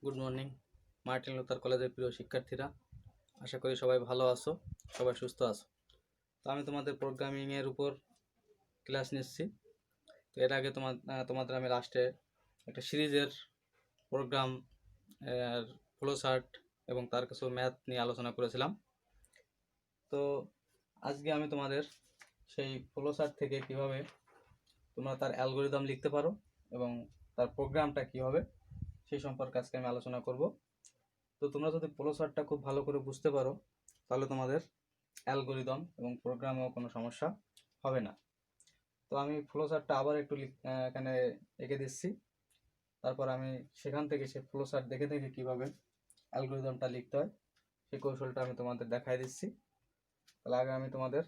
Good morning. Martin Luther কলেজের প্রিয় শিক্ষার্থীরা, আশা করি সবাই ভালো আছো, সবাই সুস্থ আছো। তো আমি তোমাদের প্রোগ্রামিংয়ের উপর ক্লাস নিচ্ছি। তো এর আগে তোমাদের আমি লাস্টে একটা সিরিজের প্রোগ্রাম ফ্লো চার্ট এবং তার কিছু ম্যাথ নিয়ে আলোচনা করেছিলাম। তো আজকে আমি তোমাদের সেই ফ্লো চার্ট থেকে কীভাবে তোমরা তার অ্যালগোরিদম লিখতে পারো এবং তার প্রোগ্রামটা কী হবে সেই সম্পর্কে আজকে আমি আলোচনা করব। তো তোমরা যদি ফ্লো চার্টটা খুব ভালো করে বুঝতে পারো তাহলে তোমাদের অ্যালগোরিদম এবং প্রোগ্রামেও কোনো সমস্যা হবে না। তো আমি ফ্লো চার্টটা আবার একটু এখানে এঁকে দিচ্ছি, তারপর আমি সেখান থেকে সে ফ্লো চার্ট দেখে দেখে কীভাবে অ্যালগোরিদমটা লিখতে হয় সেই কৌশলটা আমি তোমাদের দেখাই দিচ্ছি। তাহলে আগে আমি তোমাদের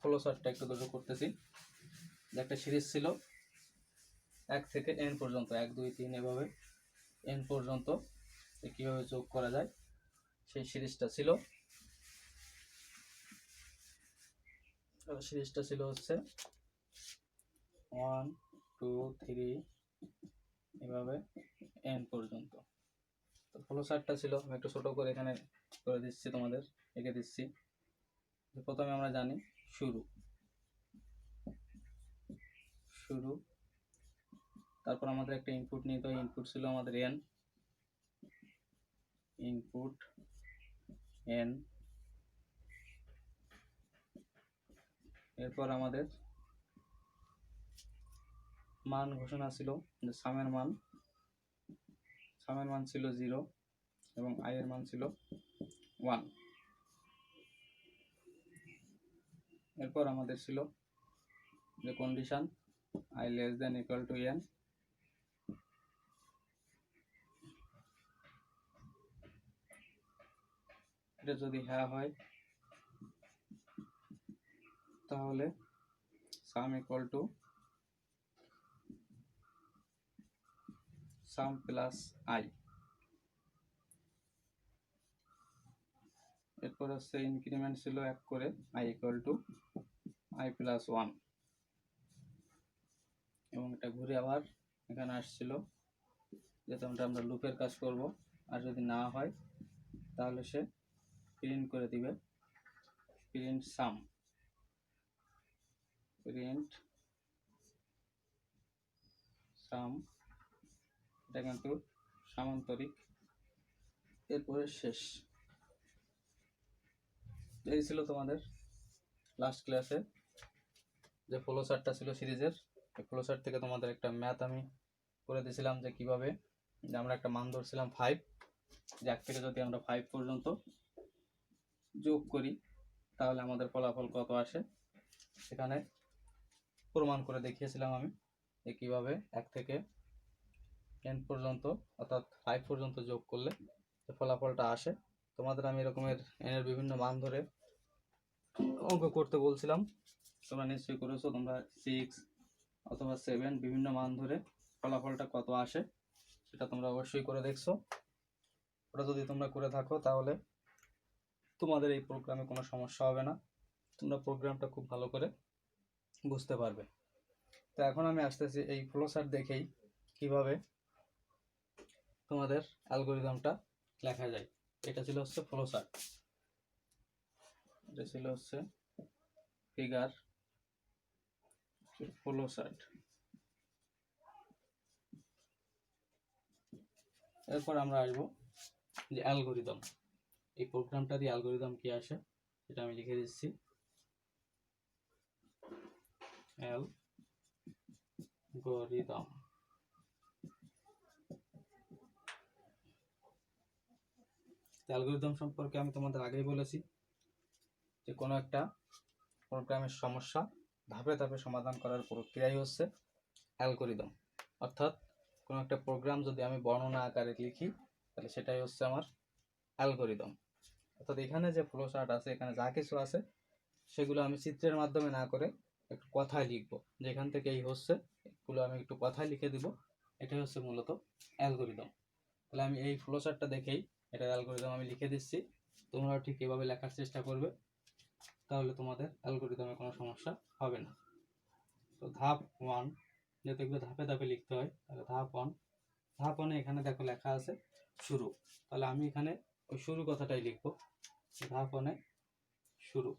ফ্লো চার্টটা একটু ধরে করতেছি। যে একটা সিরিজ ছিল 1 থেকে n পর্যন্ত, 1 2 3 এভাবে n পর্যন্ত কীভাবে যোগ করা যায় সেই সিরিজটা ছিল। সিরিজটা ছিল হচ্ছে 1 2 3 এভাবে n পর্যন্ত। তো ফ্লো চার্টটা ছিল, আমি একটু ছোটো করে এখানে করে দিচ্ছি, তোমাদের এঁকে দিচ্ছি। প্রথমে আমরা জানি শুরু, তারপর আমাদের একটা ইনপুট নিতে হয়, ইনপুট ছিল আমাদের n, ইনপুট n। এরপর আমাদের মান ঘোষণা ছিল, যে সামের মান ছিল 0 এবং i এর মান ছিল 1। এরপর আমাদের ছিল যে condition i less than equal to n, এটা যদি হ্যাঁ হয় তাহলে sum equal to sum plus i। এরপর হচ্ছে ইনক্রিমেন্ট ছিল 1 করে, i equal to i plus 1, এবং এটা ঘুরে আবার এখানে আসছিল, যেহেতু আমরা লুপের কাজ করব, আর যদি না হয় তাহলে সে প্রিন্ট করে দিবে প্রিন্ট সাম, এটা কিন্তু সামান্তরিক। এরপরে শেষ। এই ছিল তোমাদের লাস্ট ক্লাসে যে ফ্লো চার্টটা ছিল সিরিজের। এই ফ্লো চার্ট থেকে তোমাদের একটা ম্যাথ আমি করে দিয়েছিলাম, যে কিভাবে যে আমরা একটা মান ধরছিলাম 5, যে 1 থেকে যদি আমরা 5 পর্যন্ত যোগ করি তাহলে আমাদের ফলাফল কত আসে, সেখানে প্রমাণ করে দেখিয়েছিলাম আমি যে কীভাবে 1 থেকে n পর্যন্ত অর্থাৎ 5 পর্যন্ত যোগ করলে যে ফলাফলটা আসে। তোমাদের আমি এরকমের n এর বিভিন্ন মান ধরে অঙ্ক করতে বলছিলাম, তোমরা নিশ্চয়ই করেছো। তোমরা 6 অথবা 7 বিভিন্ন মান ধরে ফলাফলটা কত আসে সেটা তোমরা অবশ্যই করে দেখছো। ওটা যদি তোমরা করে থাকো তাহলে তোমাদের এই প্রোগ্রামে কোনো সমস্যা হবে না, তোমরা প্রোগ্রামটা খুব ভালো করে বুঝতে পারবে। তো এখন আমি আসতেছি এই ফ্লো চার্ট দেখেই কিভাবে তোমাদের অ্যালগোরিদমটা লেখা যায়। এটা ছিল হচ্ছে ফ্লো চার্ট, এটা ছিল হচ্ছে ফিগার ফ্লো চার্ট। এরপর আমরা আসবো যে অ্যালগোরিদম, এই প্রোগ্রামটারই অ্যালগোরিদম কি আসে সেটা আমি লিখে দিচ্ছি। অ্যালগোরিদম, অ্যালগোরিদম সম্পর্কে আমি তোমাদের আগেই বলেছি যে কোনো একটা প্রোগ্রামের সমস্যা ধাপে ধাপে সমাধান করার প্রক্রিয়াই হচ্ছে অ্যালগোরিদম। অর্থাৎ কোনো একটা প্রোগ্রাম যদি আমি বর্ণনা আকারে লিখি তাহলে সেটাই হচ্ছে আমার অ্যালগোরিদম। অর্থাৎ এখানে যে ফ্লো চার্ট আছে, এখানে যা কিছু আছে সেগুলো আমি চিত্রের মাধ্যমে না করে একটু কথায় লিখবো, যেখান থেকে এই হচ্ছে এগুলো আমি একটু কথায় লিখে দিব, এটাই হচ্ছে মূলত অ্যালগোরিদম। তাহলে আমি এই ফ্লো চার্টটা দেখেই এটা অ্যালগোরিদম আমি লিখে দিচ্ছি, তোমরাও ঠিক এভাবে লেখার চেষ্টা করবে, তাহলে তোমাদের অ্যালগোরিদমে কোনো সমস্যা হবে না। তো ধাপ 1, যেহেতু এগুলো ধাপে ধাপে লিখতে হয়, তাহলে ধাপ 1 ধাপ 1 এখানে দেখো লেখা আছে শুরু, তাহলে আমি এখানে ওই শুরু কথাটাই লিখব। ধাপ 1 শুরু।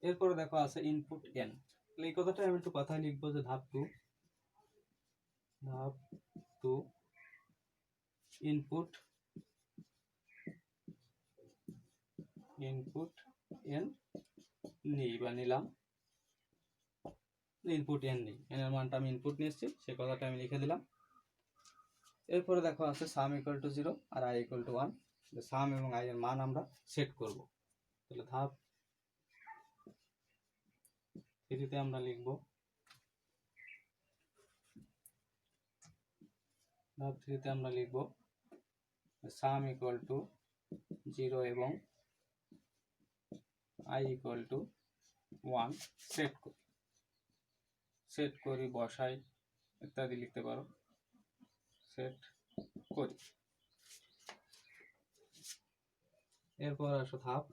এরপরে দেখো আছে ইনপুট n, তাহলে এই কথাটা আমি একটু কথায় লিখবো যে ধাপ 2 ইনপুট n নিলাম, ইনপুট n নেই, n এর মানটা আমি ইনপুট নিয়েছি, সেই কথাটা আমি লিখে দিলাম। এরপরে দেখো আছে সাম ইকুয়াল টু 0 আর i ইকুয়াল টু 1, সাম এবং i এর মান আমরা সেট করব। তাহলে ধাপ 3 তে আমরা লিখব, সাম ইকুয়াল টু 0 এবং i ইকুয়াল টু 1 সেট করি বসাই ইত্যাদি লিখতে পারো, সেট করি। এরপর আসো ধাপ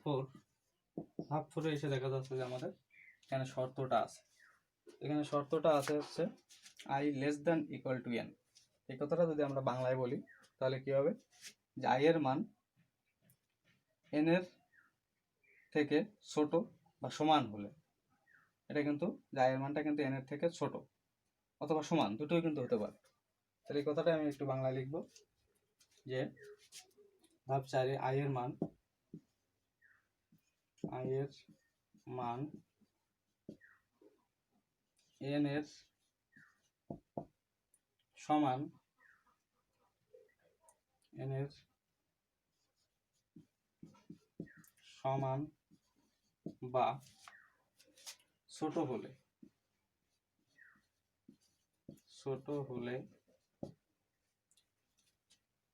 4। ধাপ 4 এসে দেখা যাচ্ছে যে আমাদের এখানে শর্তটা আছে, এখানে শর্তটা আছে হচ্ছে i less than equal to n। এই কথাটা যদি আমরা বাংলায় বলি তাহলে কি হবে, যে i এর মান n এর থেকে ছোট বা সমান হলে, এটা কিন্তু i এর মানটা কিন্তু n এর থেকে ছোট অথবা সমান, দুটোই কিন্তু হতে পারে। তাহলে এই কথাটা আমি একটু বাংলায় লিখব যে ধাপ 4 এ i এর মান n এর সমান বা ছোট হলে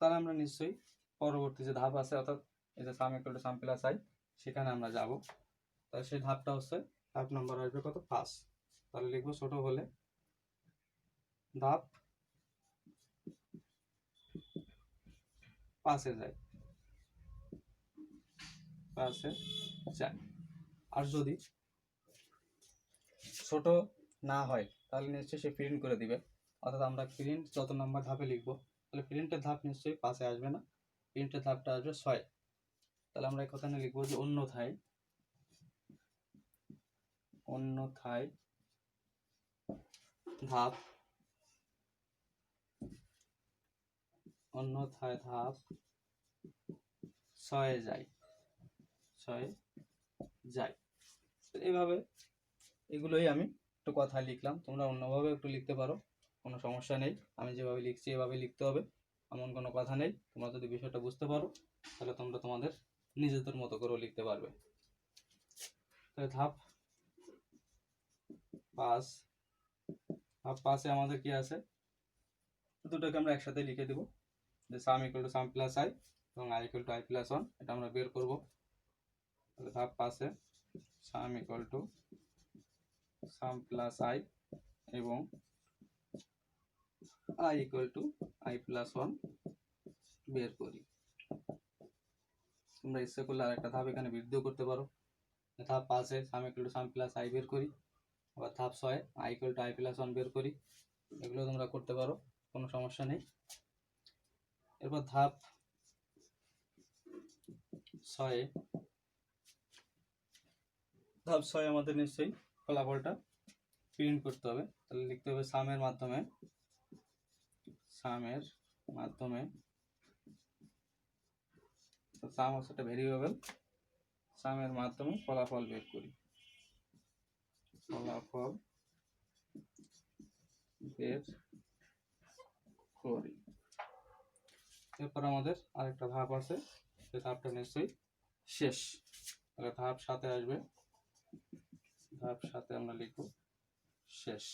তাহলে আমরা নিশ্চয়ই পরবর্তী যে ধাপ আছে অর্থাৎ এই যে sum equal to sum plus i, সেখানে আমরা যাব। তাহলে সেই ধাপটা হচ্ছে ধাপ নাম্বার আসবে কত, 5। তাহলে লিখবো ছোট হলে ধাপ 5-এ যায়। আর যদি ছোট না হয় তাহলে নিশ্চয়ই সে প্রিন্ট করে দিবে, অর্থাৎ আমরা প্রিন্ট যত নাম্বার ধাপে লিখবো, তাহলে প্রিন্টের ধাপ নিশ্চয়ই 5-এ আসবে না, প্রিন্টের ধাপটা আসবে 6। তাহলে আমরা এই কথা নিয়ে লিখবো যে অন্যথায় ধাপ 6-এ যায়। এইভাবে এগুলোই আমি একটু কথায় লিখলাম, তোমরা অন্যভাবে একটু লিখতে পারো, কোনো সমস্যা নেই। আমি যেভাবে লিখছি এভাবে লিখতে হবে, এমন কোনো কথা নেই। তোমরা যদি বিষয়টা বুঝতে পারো তাহলে তোমরা তোমাদের নিজেদের মতো করেও লিখতে পারবে। তাহলে ধাপ 5-এ আমাদের কি আছে, দুটোকে আমরা একসাথে লিখে দেব, যে sum equal to sum plus i এবং i equal to i plus 1, এটা আমরা বের করব। তাহলে ধাপ 5-এ sum equal to sum plus i এবং i equal to i plus 1 বের করি। তোমরা ইচ্ছা করলে আরেকটা ধাপ এখানে বৃদ্ধিও করতে পারো। ধাপ 5-এ sum equal to sum plus i বের করি, আবার ধাপ 6-এ i equal to i plus 1 বের করি। এগুলো তোমরা করতে পারো, কোনো সমস্যা নেই। এরপর ধাপ 6-এ আমাদের নিশ্চয়ই ফলাফলটা প্রিন্ট করতে হবে। তাহলে লিখতে হবে সামের মাধ্যমে সাম হচ্ছে একটা ভেরিয়েবল, সামের মাধ্যমে ফলাফল বের করি। এরপর আমাদের আরেকটা ধাপ আছে, সেই ধাপটা নিশ্চয়ই শেষ। তাহলে ধাপ 7-এ আসবে, ধাপ 7-এ আমরা লিখব শেষ।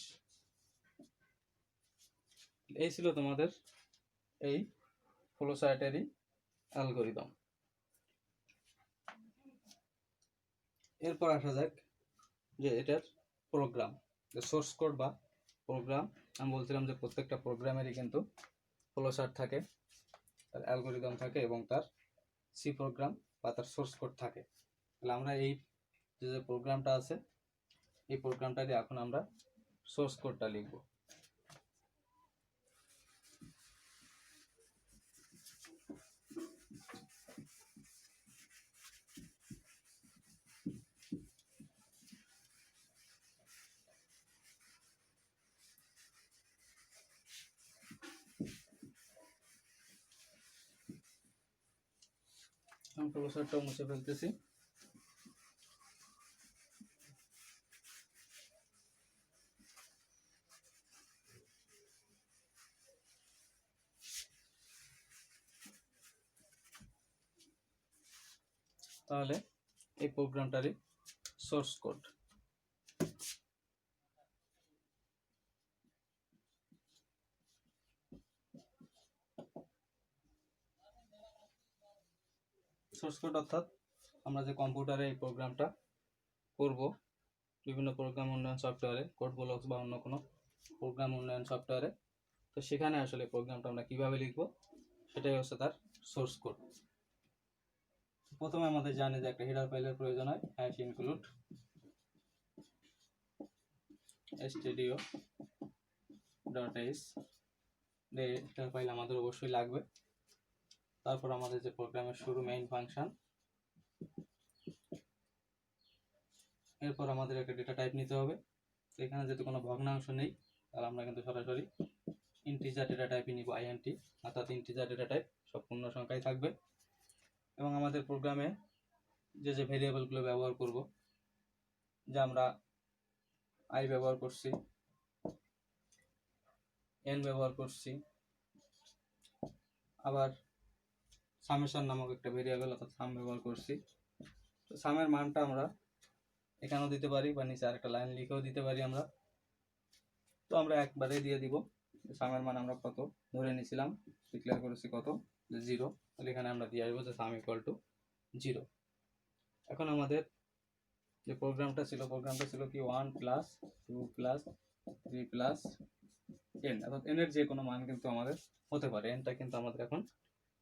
এই ছিল তোমাদের এই ফ্লোচার্টেরই অ্যালগরিদম। এরপর আসা যাক যে এটার প্রোগ্রাম, যে সোর্স কোড বা প্রোগ্রাম। আমি বলছিলাম যে প্রত্যেকটা প্রোগ্রামেরই কিন্তু ফ্লোচার্ট থাকে, তার অ্যালগরিদম থাকে এবং তার সি প্রোগ্রাম বা তার সোর্স কোড থাকে। তাহলে আমরা এই যে প্রোগ্রামটা আছে, এই প্রোগ্রামটাতে এখন আমরা সোর্স কোডটা লিখব। আমি প্রসেসরটা মুছে ফেলতেছি। তাহলে এই প্রোগ্রামটারই সোর্স কোড। সোর্স কোড অর্থাৎ আমরা যে কম্পিউটারে এই প্রোগ্রামটা করব, বিভিন্ন প্রোগ্রাম উন্নয়ন সফটওয়্যারে, কোড ব্লকস বা অন্য কোনো প্রোগ্রাম উন্নয়ন সফটওয়্যারে, তো সেখানে আসলে প্রোগ্রামটা আমরা কিভাবে লিখব সেটাই হচ্ছে তার সোর্স কোড। প্রথমে আমাদের জানি যে একটা হেডার ফাইলের প্রয়োজন হয়, #include stdio.h হেডার ফাইল আমাদের অবশ্যই লাগবে। তারপর আমাদের যে প্রোগ্রামের শুরু মেইন ফাংশন, এরপর আমাদের একটা ডেটা টাইপ নিতে হবে। এখানে যেহেতু কোনো ভগ্নাংশ নেই, তাহলে আমরা কিন্তু সরাসরি ইন্টিজার ডেটা টাইপই নিব, int, অর্থাৎ ইন্টিজার ডেটা টাইপ সব পূর্ণ সংখ্যায় থাকবে। এবং আমাদের প্রোগ্রামে যে ভেরিয়েবলগুলো ব্যবহার করব, যে আমরা i ব্যবহার করছি, n ব্যবহার করছি, আবার সামেশন নামক একটা ভেরিয়েবল অর্থাৎ সাম ব্যবহার করছি। তো সামের মানটা আমরা এখানেও দিতে পারি বা নিচে আরেকটা লাইন লিখেও দিতে পারি আমরা। তো আমরা একবারে দিয়ে দিব সামের মান আমরা কত ধরে নিয়েছিলাম, ডিক্লেয়ার করেছি কত, 0। তাহলে এখানে আমরা দিয়ে আসবো যে সাম ইকুয়াল টু 0। এখন আমাদের যে প্রোগ্রামটা ছিল কি 1 + 2 + 3 + n, অর্থাৎ n এর যে কোনো মান কিন্তু আমাদের হতে পারে। nটা কিন্তু আমাদের এখন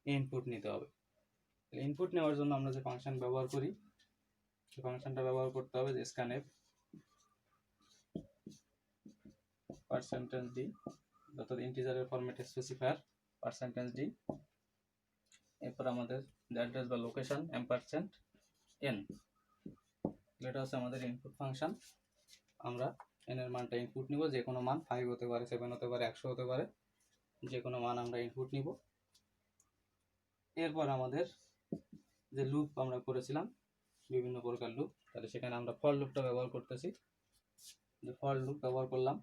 ইনপুট নিতে হবে। ইনপুট নেওয়ার জন্য আমরা যে ফাংশন ব্যবহার করি, সেই ফাংশনটা ব্যবহার করতে হবে যে scanf %d, অর্থাৎ ইন্টিজারের ফরম্যাটে স্পেসিফায়ার %d, এরপর আমাদের অ্যাড্রেস বা লোকেশন $n। এটা হচ্ছে আমাদের ইনপুট ফাংশন। আমরা n এর মানটা ইনপুট নিব, যে কোনো মান 5 হতে পারে, 7 হতে পারে, 100 হতে পারে, যে কোনো মান আমরা ইনপুট নিব। এরপর আমাদের যে লুপ আমরা করেছিলাম, বিভিন্ন প্রকার লুপ, তাহলে সেখানে আমরা ফর লুপটা ব্যবহার করতেছি। যে ফর লুপ ব্যবহার করলাম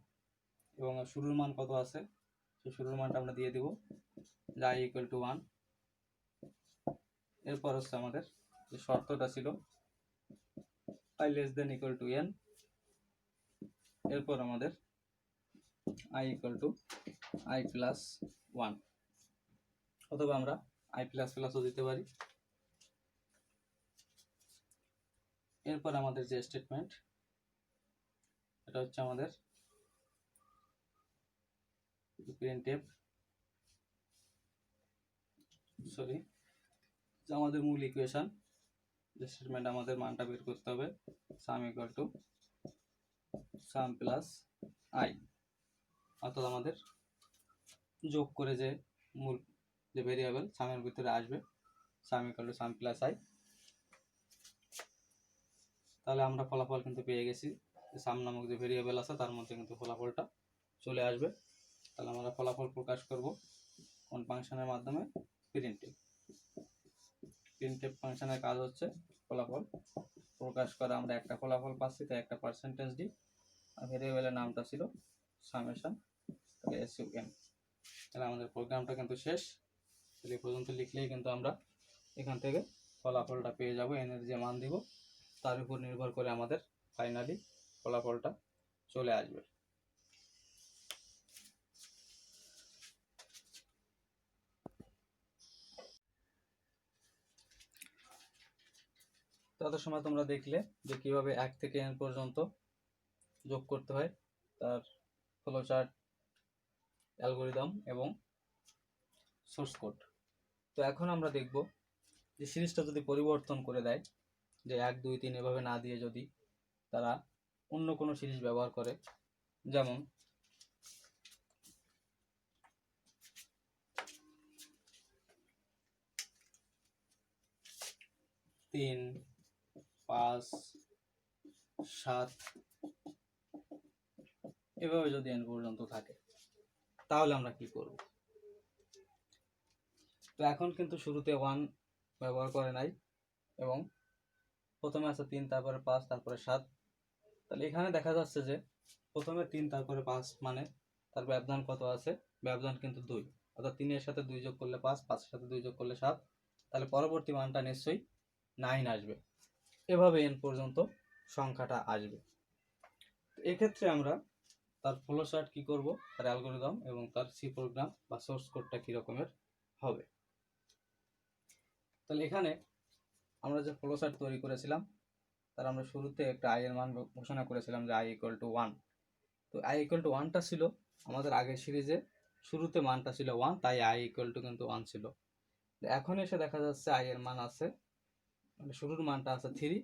এবং শুরুর মান কত আছে সেই শুরুর মানটা আমরা দিয়ে দিব, যা i = 1। এরপর হচ্ছে আমাদের যে শর্তটা ছিল i <= n, এরপর আমাদের i = i + 1, অথবা আমরা i ++ ও দিতে পারি। এরপর আমাদের যে স্টেটমেন্ট, এটা হচ্ছে আমাদের printf, যে আমাদের মূল ইকুয়েশন, যে স্টেটমেন্ট আমাদের মানটা বের করতে হবে, sum = sum + i, অর্থাৎ আমাদের যোগ করে যে মূল যে ভেরিয়েবল সামের ভিতরে আসবে, sum = sum + i। তাহলে আমরা ফলাফল কিন্তু পেয়ে গেছি, সাম নামক যে ভেরিয়েবল আছে তার মধ্যে কিন্তু ফলাফলটা চলে আসবে। তাহলে আমরা ফলাফল প্রকাশ করব কোন ফাংশনের মাধ্যমে, printf ফাংশনের কাজ হচ্ছে ফলাফল প্রকাশ করা। আমরা একটা ফলাফল পাচ্ছি, তাই একটা %d, আর ভেরিয়েবলের নামটা ছিল সামেশন sum। তাহলে আমাদের প্রোগ্রামটা কিন্তু শেষ। তাহলে এই পর্যন্ত লিখলেই কিন্তু আমরা এখান থেকে ফলাফলটা পেয়ে যাব। n এর যে মান দিব তার উপর নির্ভর করে আমাদের ফাইনালি ফলাফলটা চলে আসবে। তত সময় তোমরা দেখলে যে কিভাবে 1 থেকে n পর্যন্ত যোগ করতে হয়, তার ফ্লোচার্ট, অ্যালগোরিদম এবং সোর্স কোড। তো এখন আমরা দেখব যে সিরিজটা যদি পরিবর্তন করে দেয়, যে 1 2 3 এভাবে না দিয়ে যদি তারা অন্য কোনো সিরিজ ব্যবহার করে, যেমন 3, 5, 7 এভাবে যদি n পর্যন্ত থাকে, তাহলে আমরা কি করব? তো এখন কিন্তু শুরুতে 1 ব্যবহার করে নাই, এবং প্রথমে আছে 3, তারপরে 5, তারপরে 7। তাহলে এখানে দেখা যাচ্ছে যে প্রথমে 3 তারপরে 5 মানে তার ব্যবধান কত আছে? ব্যবধান কিন্তু 2, অর্থাৎ 3 এর সাথে 2 যোগ করলে 5, 5 এর সাথে 2 যোগ করলে 7। তাহলে পরবর্তী মানটা নিশ্চয়ই 9 আসবে। এভাবে n পর্যন্ত সংখ্যাটা আসবে। এক্ষেত্রে আমরা তার ফ্লো চার্ট কি করব, তার অ্যালগরিদম এবং তার সি প্রোগ্রাম বা সোর্স কোডটা কি রকমের হবে। তাহলে এখানে আমরা যে ফ্লো চার্ট তৈরি করেছিলাম, তার আমরা শুরুতে একটা i এর মান ঘোষণা করেছিলাম যে i = 1। তো i = 1টা ছিল আমাদের আগের সিরিজে, শুরুতে মানটা ছিল 1, তাই i = কিন্তু 1 ছিল। এখন এসে দেখা যাচ্ছে i এর মান আছে, মানে শুরুর মানটা আছে 3,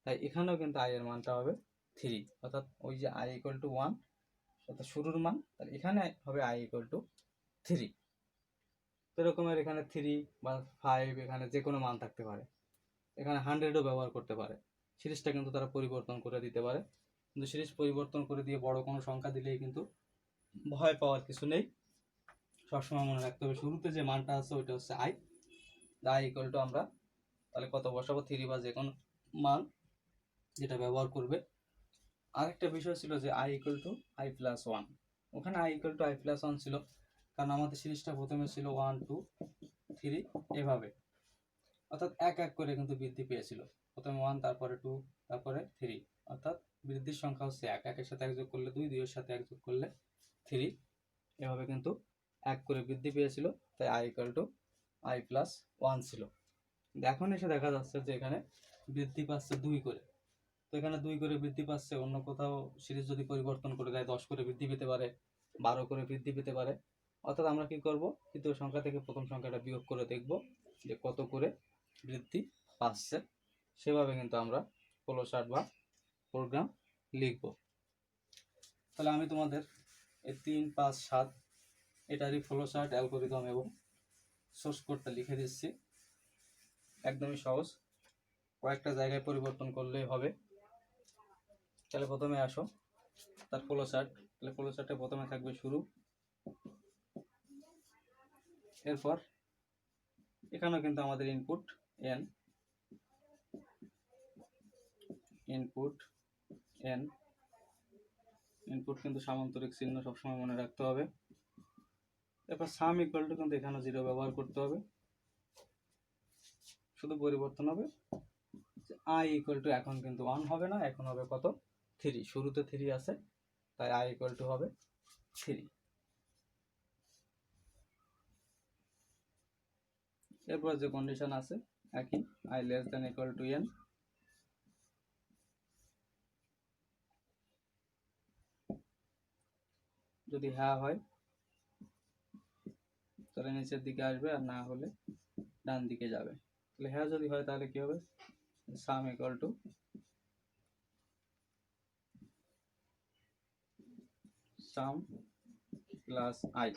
তাই এখানেও কিন্তু i এর মানটা হবে 3, অর্থাৎ ওই যে i = 1 অর্থাৎ শুরুর মান, তাহলে এখানে হবে i = 3। এরকমের এখানে 3 বা 5 এখানে যে কোনো মান থাকতে পারে, এখানে 100ও ব্যবহার করতে পারে। সিরিজটা কিন্তু তারা পরিবর্তন করে দিতে পারে, কিন্তু সিরিজ পরিবর্তন করে দিয়ে বড় কোনো সংখ্যা দিলেই কিন্তু ভয় পাওয়ার কিছু নেই। সবসময় মনে রাখতে হবে শুরুতে যে মানটা আছে ওইটা হচ্ছে i। i = আমরা তাহলে কত বসাবো? 3 বা যে কোনো মান যেটা ব্যবহার করবে। আরেকটা বিষয় ছিল যে i = i+1। ওখানে i = i+1 ছিল, কারণ আমাদের সিরিজটা প্রথমে ছিল 1, 2, 3 এভাবে, অর্থাৎ এক এক করে কিন্তু বৃদ্ধি পেয়েছিল। প্রথমে 1, তারপরে 2, তারপরে 3, অর্থাৎ বৃদ্ধির সংখ্যা হচ্ছে 1, 1 এর সাথে 1 যোগ করলে 2, 2 এর সাথে 1 যোগ করলে 3, এভাবে কিন্তু এক করে বৃদ্ধি পেয়েছিল, তাই i = i+1 ছিল। এখন এসে দেখা যাচ্ছে যে এখানে বৃদ্ধি পাচ্ছে 2 করে। তো এখানে 2 করে বৃদ্ধি পাচ্ছে, অন্য কোথাও সিরিজ যদি পরিবর্তন করে দেয় 10 করে বৃদ্ধি পেতে পারে, 12 করে বৃদ্ধি পেতে পারে। অর্থাৎ আমরা কি করব? তৃতীয় সংখ্যা থেকে প্রথম সংখ্যাটা বিয়োগ করে দেখব যে কত করে বৃদ্ধি পাচ্ছে। সেভাবে কিন্তু আমরা ফ্লো চার্ট বা প্রোগ্রাম লিখব। তাহলে আমি তোমাদের এই 3, 5, 7 এটারই ফ্লো চার্ট, অ্যালগরিদম এবং সোর্স কোডটা লিখে দিচ্ছি। একদমই সহজ, কয়েকটা জায়গায় পরিবর্তন করলেই হবে। তাহলে প্রথমে আসো তার ফ্লো চার্ট। তাহলে ফ্লো চার্টে প্রথমে থাকবে শুরু, এরপর এখানেও কিন্তু আমাদের ইনপুট n, ইনপুট কিন্তু সামান্তরিক চিহ্ন সবসময় মনে রাখতে হবে। এরপর সাম ইকুয়াল টু কিন্তু এখানে 0 ব্যবহার করতে হবে, শুধু পরিবর্তন হবে i = এখন কিন্তু 1 হবে না, এখন হবে কত? 3, শুরুতে 3 আছে, তাই i = হবে 3। এরপর যে কন্ডিশন আছে একই, i <= n, যদি হ্যাঁ হয় তাহলে নিচের দিকে আসবে, আর না হলে ডান দিকে যাবে। তাহলে হ্যাঁ যদি হয় তাহলে কি হবে? সাম equal to sum plus i,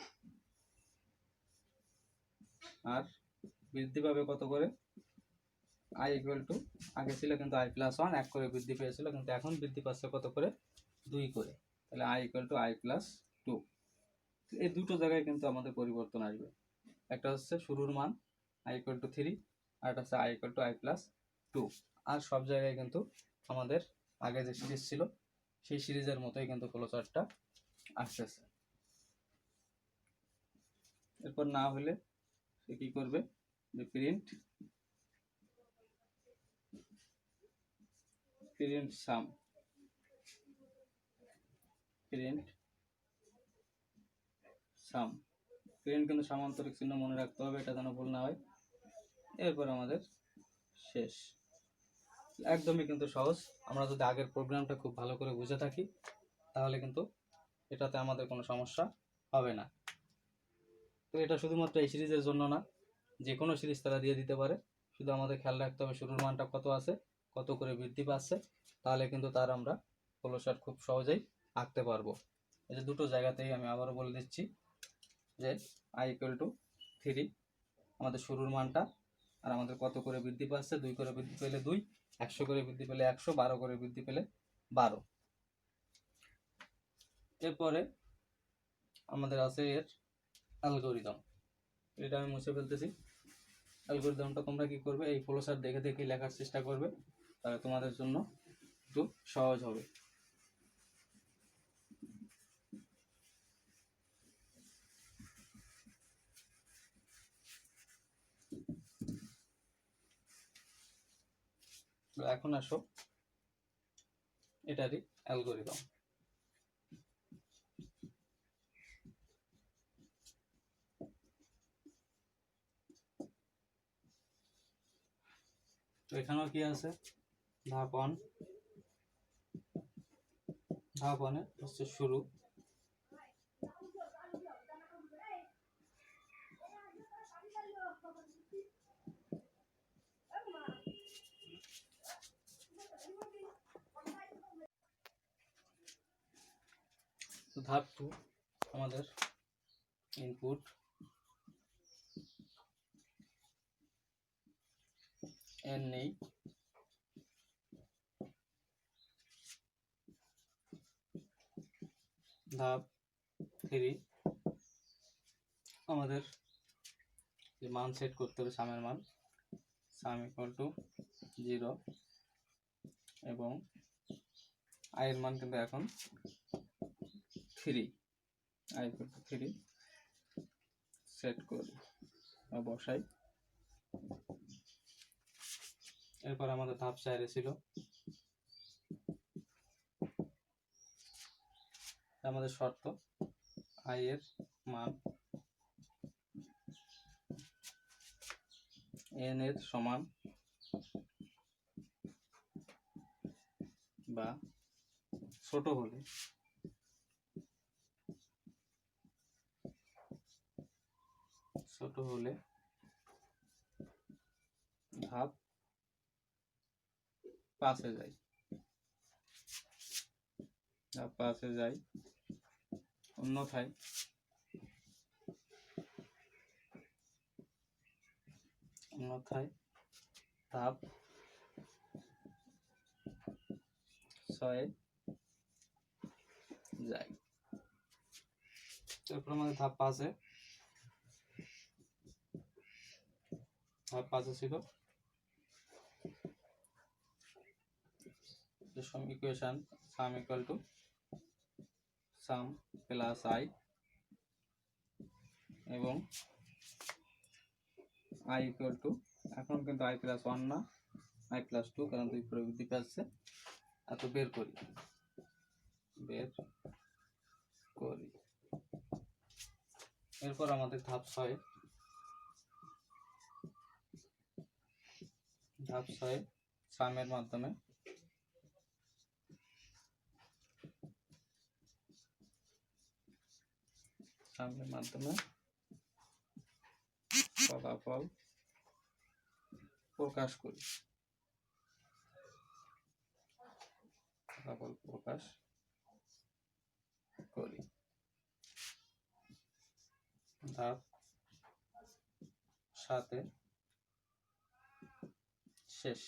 আর বৃদ্ধি পাবে কত করে? i ইকুয়াল টু, আগে ছিল কিন্তু i+1, 1 করে বৃদ্ধি পেয়েছিল, কিন্তু এখন বৃদ্ধি পাচ্ছে কত করে? 2 করে। তাহলে i ইকুয়াল টু i+2। এই দুটো জায়গায় কিন্তু আমাদের পরিবর্তন আসবে। একটা হচ্ছে শুরুর মান i = 3, আর একটা হচ্ছে i = i+2। আর সব জায়গায় কিন্তু আমাদের আগে যে সিরিজ ছিল সেই সিরিজের মতোই কিন্তু ফ্লো চার্টটা আসতেছে। এরপর না হলে সে কি করবে? যে প্রিন্ট সাম, প্রিন্ট কিন্তু সামান্তরিক চিহ্ন মনে রাখতে হবে, এটা যেন ভুল না হয়। এরপর আমাদের শেষ। একদমই কিন্তু সহজ। আমরা যদি আগের প্রোগ্রামটা খুব ভালো করে বুঝে থাকি তাহলে কিন্তু এটাতে আমাদের কোনো সমস্যা হবে না। তো এটা শুধুমাত্র এই সিরিজের জন্য না, যে কোনো সিরিজ তারা দিয়ে দিতে পারে, শুধু আমাদের খেয়াল রাখতে হবে শুরুর মানটা কত আছে, কত করে বৃদ্ধি পাচ্ছে, তাহলে কিন্তু তার আমরা ফ্লো চার্ট খুব সহজেই আঁকতে পারবো। এই যে দুটো জায়গাতেই আমি আবারও বলে দিচ্ছি যে i=3 আমাদের শুরুর মানটা, আর আমাদের কত করে বৃদ্ধি পাচ্ছে, 2 করে বৃদ্ধি পেলে 2, 100 করে বৃদ্ধি পেলে 100, 12 করে বৃদ্ধি পেলে 12। এরপরে আমাদের আছে এর অ্যালগরিদম। এটা আমি মুছে ফেলতেছি। অ্যালগরিদমটা তোমরা কি করবে, এই ফ্লো চার্ট দেখে দেখে লেখার চেষ্টা করবে, তাহলে তোমাদের জন্য একটু সহজ হবে। এখন আসো এটারই অ্যালগরিদম। তো এখানেও কি আছে, ধাপ 1, ধাপ 1 হচ্ছে শুরু, ধাপ 2 আমাদের ইনপুট, n নেই, ধাপ 3 আমাদের যে মান সেট করতে হবে, সামের মান, সাম = 0 এবং i এর মান কিন্তু এখন 3, i = 3 সেট করি বা বসাই। এরপর আমাদের ধাপ 4 ছিল আমাদের শর্ত, i এর মান n এর সমান বা ছোট হলে ধাপ 5-এ যাই, ধাপ 5-এ যাই, অন্যথায় ধাপ 6-এ যাই। তারপর আমাদের ধাপ 5-এ ছিল equation some = some plus i এবং i এখন কিন্তু i + 1 না, i + 2, কারণ 2 করে বৃদ্ধি পাচ্ছে। এত বের করি। এরপর আমাদের ধাপ 6, সামের মাধ্যমে ফলাফল প্রকাশ করি, ধাপ 7-এ শেষ।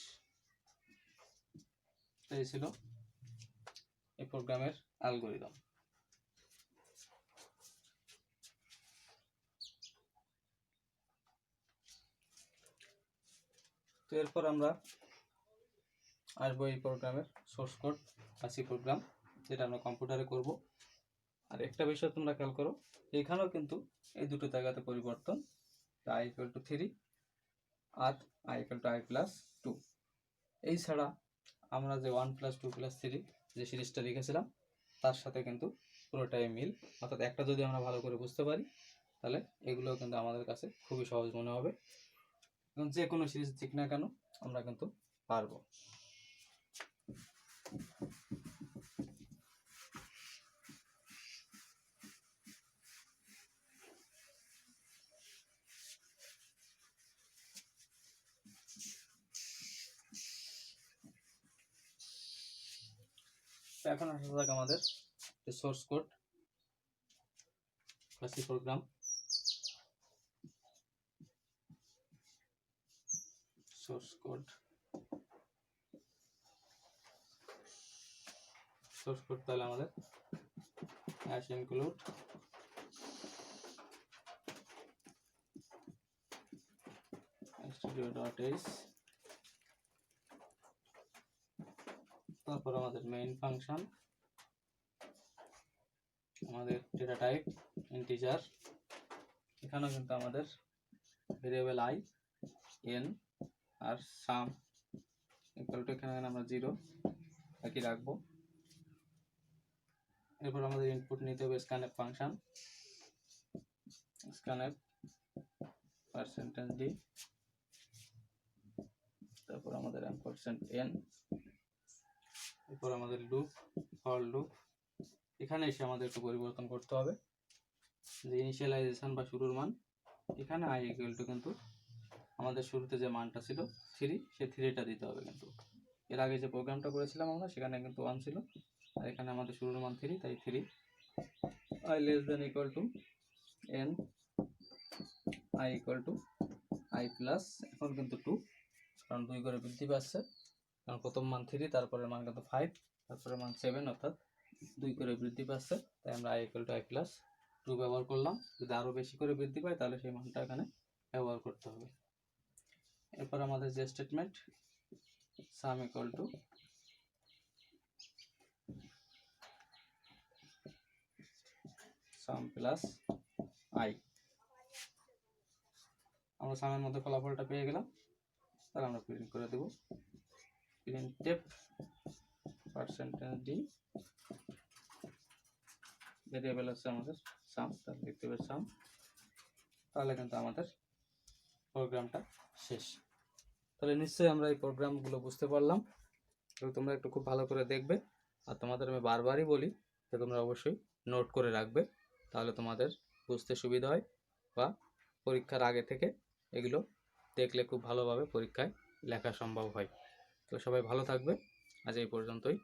এই ছিল এই প্রোগ্রামের অ্যালগরিদম। তো এরপর আমরা আসবো এই প্রোগ্রামের সোর্স কোড বা সি প্রোগ্রাম, যেটা আমরা কম্পিউটারে করব। আর একটা বিষয় তোমরা খেয়াল করো, এখানেও কিন্তু এই দুটো জায়গাতে পরিবর্তন, i = 3 আর i = i + 2। এই ছাড়া আমরা যে 1 + 2 + 3 যে সিরিজটা লিখেছিলাম তার সাথে কিন্তু পুরোটাই মিল। অর্থাৎ একটা যদি আমরা ভালো করে বুঝতে পারি তাহলে এগুলোও কিন্তু আমাদের কাছে খুবই সহজ মনে হবে, এবং যে কোনো সিরিজ ঠিক না কেন আমরা কিন্তু পারবো। তো এখন আসা যাক আমাদের source code C program. Source code তাহলে আমাদের হ্যাশ ইনক্লুড studio.h, তারপর আমাদের মেইন ফাংশন, আমাদের ডেটা টাইপ ইন্টিজার, এখানেও কিন্তু আমাদের ভেরিয়েবল আই এন আর সাম ইকুয়াল টু এখানে আমরা 0 একই রাখবো। এরপর আমাদের ইনপুট নিতে হবে স্ক্যানএফ ফাংশন, স্ক্যানএফ %d, তারপর আমাদের %n, এরপর আমাদের লুপ, ফর লুপ। এখানে এসে আমাদের একটু পরিবর্তন করতে হবে, যে ইনিশিয়ালাইজেশন বা শুরুর মান, এখানে আই ইকুয়াল টু কিন্তু আমাদের শুরুতে যে মানটা ছিল 3, সেই 3টা দিতে হবে। কিন্তু এর আগে যে প্রোগ্রামটা করেছিলাম আমরা সেখানে কিন্তু 1 ছিল, আর এখানে আমাদের শুরুর মান 3, তাই 3 i less than equal to n, i equal to i plus, এখন কিন্তু 2, কারণ 2 করে বৃদ্ধি পাচ্ছে, কারণ প্রথম মান 3, তারপরের মান কিন্তু 5, তারপরের মান 7, অর্থাৎ 2 করে বৃদ্ধি পাচ্ছে, তাই আমরা i equal to i plus 2 ব্যবহার করলাম। যদি আরও বেশি করে বৃদ্ধি পায় তাহলে সেই মানটা এখানে ব্যবহার করতে হবে। এরপর আমাদের যে statement some equal to sum plus I, আমরা সামের মধ্যে ফলাফলটা পেয়ে গেলাম, তাহলে আমরা প্রিন্ট করে দেব printf %d, ভেরিয়েবল আছে আমাদের সাম, তাহলে লিখতে হবে সাম, তাহলে কিন্তু আমাদের প্রোগ্রামটা শেষ। তাহলে নিশ্চয়ই আমরা এই প্রোগ্রামগুলো বুঝতে পারলাম, তাহলে তোমরা একটু খুব ভালো করে দেখবে, আর তোমাদের আমি বারবারই বলি যে তোমরা অবশ্যই নোট করে রাখবে, তাহলে তোমাদের বুঝতে সুবিধা হয়, বা পরীক্ষার আগে থেকে এগুলো দেখলে খুব ভালোভাবে পরীক্ষায় লেখা সম্ভব হয়। তো সবাই ভালো থাকবে, আজ এই পর্যন্তই।